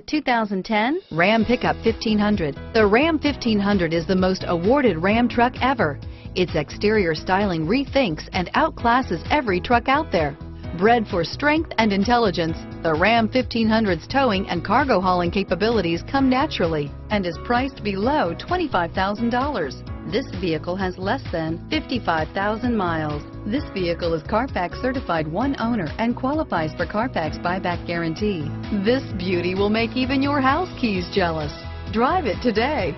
2010 Ram Pickup 1500. The Ram 1500 is the most awarded Ram truck ever. Its exterior styling rethinks and outclasses every truck out there. Bred for strength and intelligence, the Ram 1500's towing and cargo hauling capabilities come naturally and is priced below $25,000. This vehicle has less than 55,000 miles. This vehicle is CARFAX certified one owner and qualifies for CARFAX buyback guarantee. This beauty will make even your house keys jealous. Drive it today.